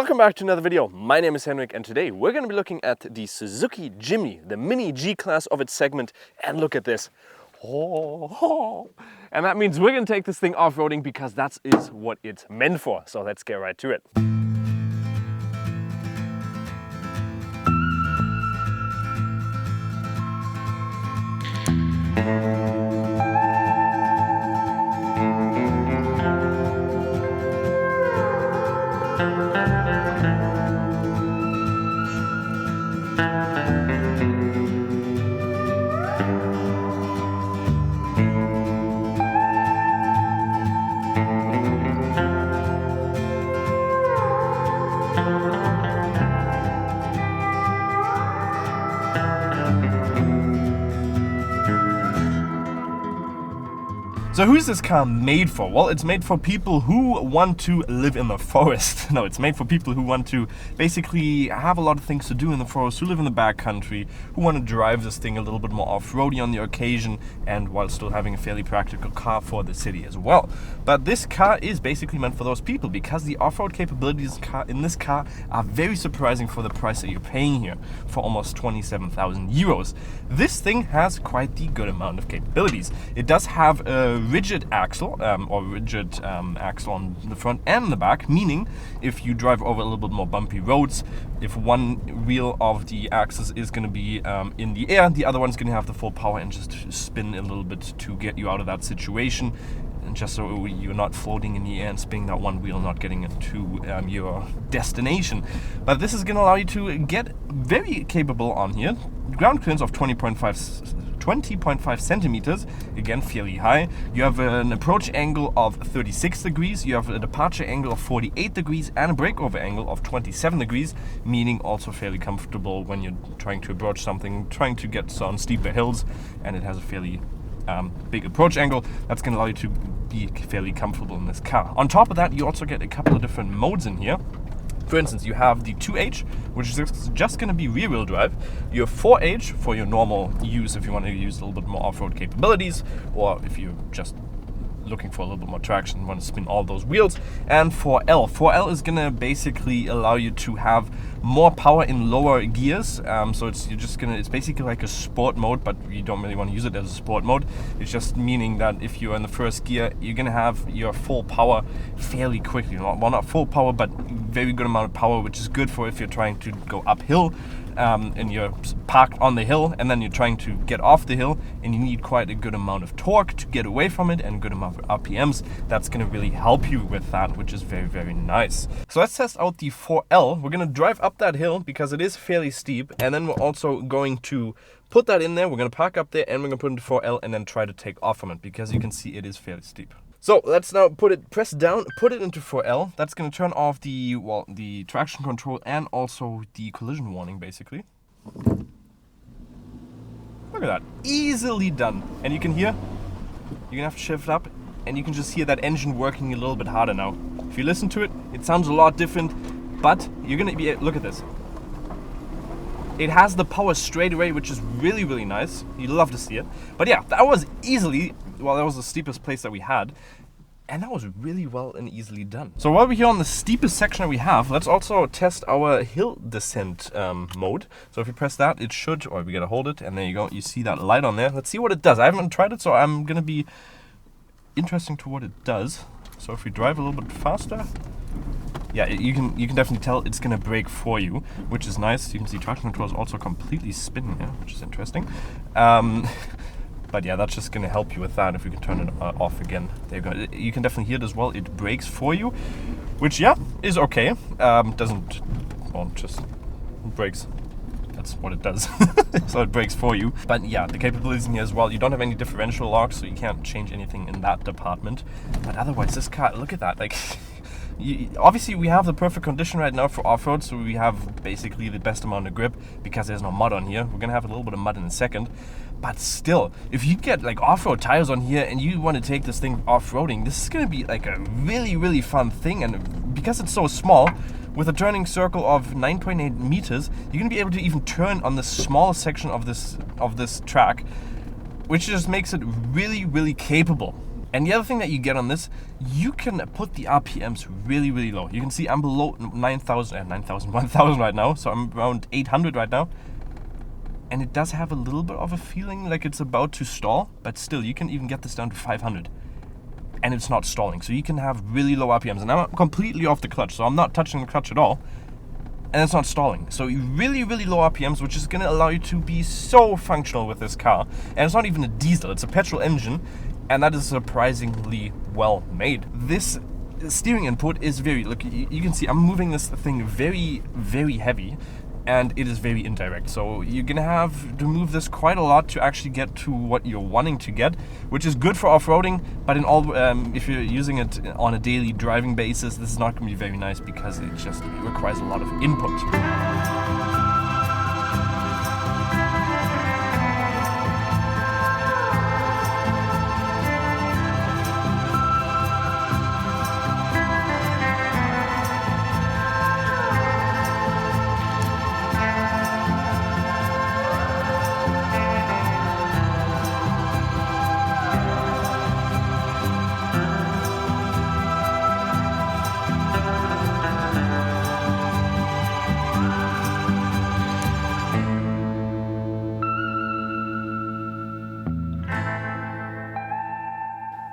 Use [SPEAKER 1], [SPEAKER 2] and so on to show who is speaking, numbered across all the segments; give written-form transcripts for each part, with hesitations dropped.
[SPEAKER 1] Welcome back to another video. My name is Henrik and today we're going to be looking at the Suzuki Jimny, the mini G-Class of its segment, and look at this. And that means we're going to take this thing off-roading because that is what it's meant for. So let's get right to it. So who's this car made for? Well, it's made for people who want to live in the forest. No, it's made for people who want to basically have a lot of things to do in the forest, who live in the backcountry, who want to drive this thing a little bit more off-roady on the occasion, and while still having a fairly practical car for the city as well. But this car is basically meant for those people because the off-road capabilities in this car are very surprising for the price that you're paying here, for almost 27,000 euros. This thing has quite the good amount of capabilities. It does have a rigid axle axle on the front and the back, meaning if you drive over a little bit more bumpy roads, if one wheel of the axis is going to be in the air, the other one's going to have the full power and just spin a little bit to get you out of that situation, and just so you're not floating in the air and spinning that one wheel, not getting into your destination. But this is going to allow you to get very capable on here. Ground clearance of 20.5 centimeters, again fairly high. You have an approach angle of 36 degrees, you have a departure angle of 48 degrees and a breakover angle of 27 degrees, meaning also fairly comfortable when you're trying to approach something, trying to get on steeper hills, and it has a fairly big approach angle. That's going to allow you to be fairly comfortable in this car. On top of that, you also get a couple of different modes in here. For instance, you have the 2H, which is just going to be rear-wheel drive. You have 4H for your normal use if you want to use a little bit more off-road capabilities, or if you're just looking for a little bit more traction and want to spin all those wheels. And 4L. 4L is going to basically allow you to have more power in lower gears. So it's basically like a sport mode, but you don't really want to use it as a sport mode. It's just meaning that if you're in the first gear, you're going to have your full power fairly quickly. Well, not full power, but very good amount of power, which is good for if you're trying to go uphill. And you're parked on the hill and then you're trying to get off the hill and you need quite a good amount of torque to get away from it and a good amount of RPMs. That's going to really help you with that, which is very, very nice. So let's test out the 4L. We're going to drive up that hill because it is fairly steep, and then we're also going to put that in there. We're going to park up there and we're going to put it into 4L and then try to take off from it because you can see it is fairly steep. So let's now press down, put it into 4L. That's going to turn off the traction control and also the collision warning, basically. Look at that, easily done. And you can hear, you're going to have to shift up and you can just hear that engine working a little bit harder now. If you listen to it, it sounds a lot different, but you're going to be, look at this. It has the power straight away, which is really, really nice. You'd love to see it. But yeah, that was easily, well, that was the steepest place that we had. And that was really well and easily done. So while we're here on the steepest section that we have, let's also test our hill descent mode. So if you press that, it should, or we gotta hold it, and there you go. You see that light on there. Let's see what it does. I haven't tried it, so I'm gonna be interesting to what it does. So if we drive a little bit faster, yeah, you can definitely tell it's gonna brake for you, which is nice. You can see traction control is also completely spinning here, which is interesting. But yeah, that's just gonna help you with that. If we can turn it off again, there you go. You can definitely hear it as well. It brakes for you, which yeah is okay. Just brakes. That's what it does. So it brakes for you. But yeah, the capabilities in here as well. You don't have any differential locks, so you can't change anything in that department. But otherwise, this car, look at that. Like, obviously we have the perfect condition right now for off-road, so we have basically the best amount of grip because there's no mud on here. We're gonna have a little bit of mud in a second, but still, if you get like off-road tires on here and you want to take this thing off-roading, this is gonna be like a really, really fun thing. And because it's so small, with a turning circle of 9.8 meters, you're gonna be able to even turn on the small section of this track, which just makes it really, really capable. And the other thing that you get on this, you can put the RPMs really, really low. You can see I'm below 1,000 right now, so I'm around 800 right now. And it does have a little bit of a feeling like it's about to stall, but still, you can even get this down to 500. And it's not stalling, so you can have really low RPMs. And I'm completely off the clutch, so I'm not touching the clutch at all. And it's not stalling. So really, really low RPMs, which is going to allow you to be so functional with this car. And it's not even a diesel, it's a petrol engine. And that is surprisingly well made. This steering input is very, look, you can see I'm moving this thing very, very heavy, and it is very indirect. So you're gonna have to move this quite a lot to actually get to what you're wanting to get, which is good for off-roading, but in all, if you're using it on a daily driving basis, this is not gonna be very nice because it just requires a lot of input.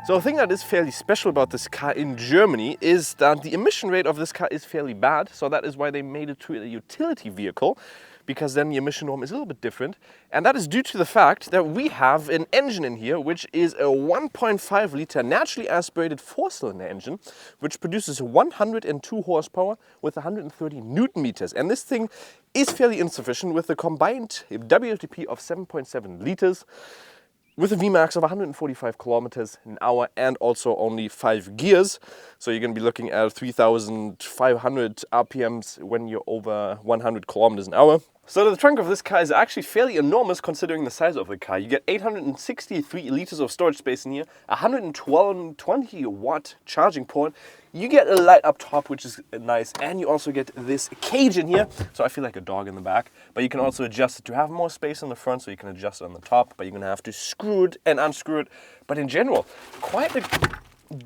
[SPEAKER 1] So a thing that is fairly special about this car in Germany is that the emission rate of this car is fairly bad. So that is why they made it to a utility vehicle, because then the emission norm is a little bit different. And that is due to the fact that we have an engine in here, which is a 1.5 liter naturally aspirated 4-cylinder engine, which produces 102 horsepower with 130 Newton meters. And this thing is fairly insufficient with a combined WLTP of 7.7 liters. With a Vmax of 145 kilometers an hour and also only 5 gears. So you're going to be looking at 3,500 RPMs when you're over 100 kilometers an hour. So the trunk of this car is actually fairly enormous considering the size of the car. You get 863 liters of storage space in here, 120 watt charging port. You get a light up top, which is nice, and you also get this cage in here. So I feel like a dog in the back, but you can also adjust it to have more space in the front, so you can adjust it on the top, but you're gonna have to screw it and unscrew it. But in general, quite a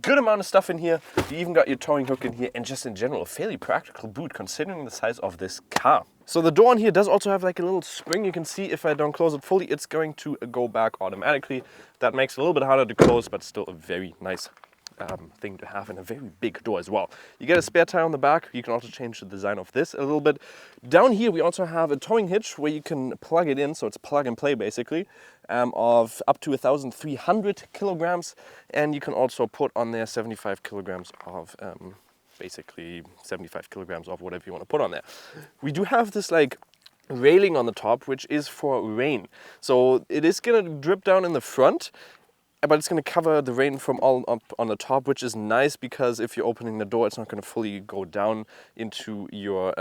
[SPEAKER 1] good amount of stuff in here. You even got your towing hook in here, and just in general, a fairly practical boot considering the size of this car. So the door on here does also have like a little spring. You can see if I don't close it fully, it's going to go back automatically. That makes it a little bit harder to close, but still a very nice thing to have, in a very big door as well. You get a spare tire on the back. You can also change the design of this a little bit. Down here we also have a towing hitch where you can plug it in, so it's plug and play basically, of up to 1,300 kilograms, and you can also put on there 75 kilograms of basically 75 kilograms of whatever you want to put on there. We do have this like railing on the top, which is for rain, so it is gonna drip down in the front, but it's going to cover the rain from all up on the top, which is nice because if you're opening the door, it's not going to fully go down into your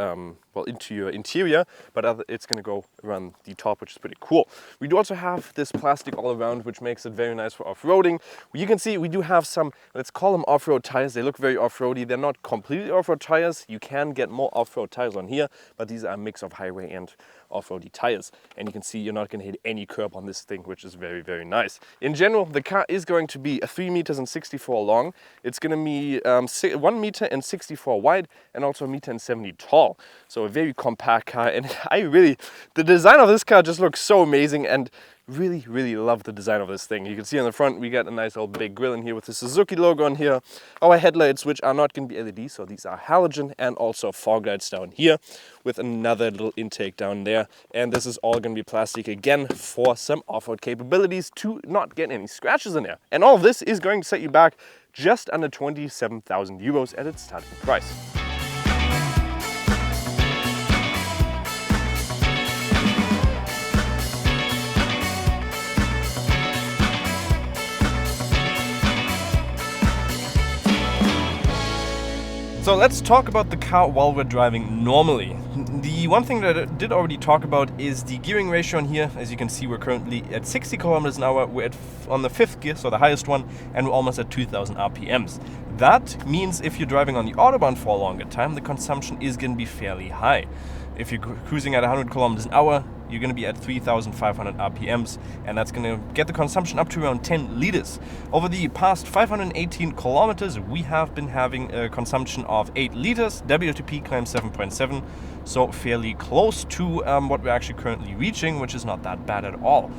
[SPEAKER 1] into your interior, but it's going to go around the top, which is pretty cool. We do also have this plastic all around, which makes it very nice for off-roading. You can see we do have some, let's call them off-road tires. They look very off-roady. They're not completely off-road tires. You can get more off-road tires on here, but these are a mix of highway and off-roady tires. And you can see you're not going to hit any curb on this thing, which is very, very nice. In general, the car is going to be 3 meters and 64 long. It's going to be 1 meter and 64 wide and also 1 meter and 70 tall. So a very compact car, and the design of this car just looks so amazing, and really, really love the design of this thing. You can see on the front we got a nice old big grille in here with the Suzuki logo on here. Our headlights, which are not going to be LED, so these are halogen, and also fog lights down here with another little intake down there. And this is all going to be plastic again for some off-road capabilities to not get any scratches in there. And all of this is going to set you back just under 27,000 euros at its starting price. So let's talk about the car while we're driving normally. The one thing that I did already talk about is the gearing ratio on here. As you can see, we're currently at 60 kilometers an hour. We're on the 5th gear, so the highest one, and we're almost at 2,000 RPMs. That means if you're driving on the Autobahn for a longer time, the consumption is going to be fairly high. If you're cruising at 100 kilometers an hour, you're going to be at 3,500 RPMs, and that's going to get the consumption up to around 10 liters. Over the past 518 kilometers, we have been having a consumption of 8 liters. WLTP claims 7.7, so fairly close to what we're actually currently reaching, which is not that bad at all,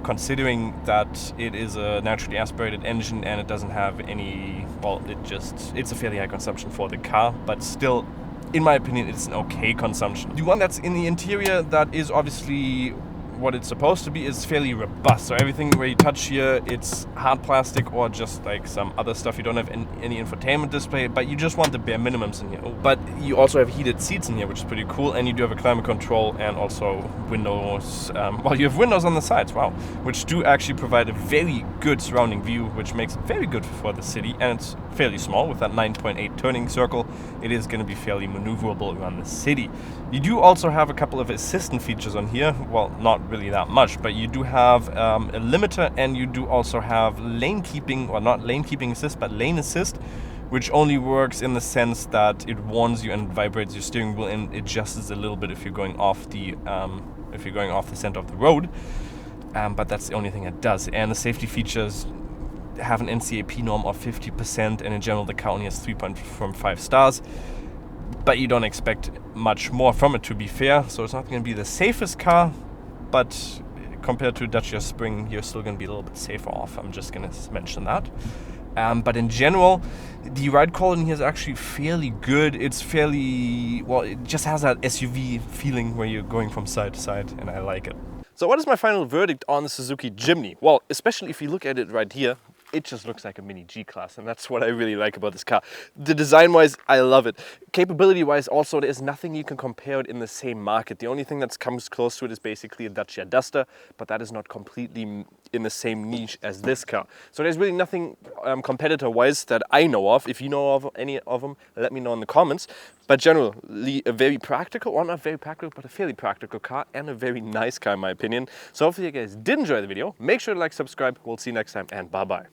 [SPEAKER 1] considering that it is a naturally aspirated engine and it doesn't have any, well, it's a fairly high consumption for the car, but still, in my opinion, it's an okay consumption. The one that's in the interior that is obviously what it's supposed to be is fairly robust. So everything where you touch here, it's hard plastic or just like some other stuff. You don't have any infotainment display, but you just want the bare minimums in here. But you also have heated seats in here, which is pretty cool. And you do have a climate control and also windows. Well, you have windows on the sides, wow, which do actually provide a very good surrounding view, which makes it very good for the city. And it's fairly small with that 9.8 turning circle. It is going to be fairly maneuverable around the city. You do also have a couple of assistant features on here. Well, not really that much, but you do have a limiter, and you do also have lane keeping, or not lane keeping assist, but lane assist, which only works in the sense that it warns you and vibrates your steering wheel and adjusts a little bit if you're going off the center of the road. But that's the only thing it does. And the safety features have an NCAP norm of 50%, and in general the car only has 3.5 stars. But you don't expect much more from it, to be fair. So it's not going to be the safest car, but compared to Dacia Spring, you're still going to be a little bit safer off. I'm just going to mention that. But in general, the ride quality here is actually fairly good. It's fairly, well, it just has that SUV feeling where you're going from side to side, and I like it. So what is my final verdict on the Suzuki Jimny? Well, especially if you look at it right here, it just looks like a mini G-Class, and that's what I really like about this car. The design-wise, I love it. Capability-wise also, there's nothing you can compare it in the same market. The only thing that comes close to it is basically a Dacia Duster, but that is not completely in the same niche as this car. So there's really nothing competitor-wise that I know of. If you know of any of them, let me know in the comments. But generally, a very practical, well, not very practical, but a fairly practical car, and a very nice car in my opinion. So hopefully you guys did enjoy the video. Make sure to like, subscribe. We'll see you next time, and bye-bye.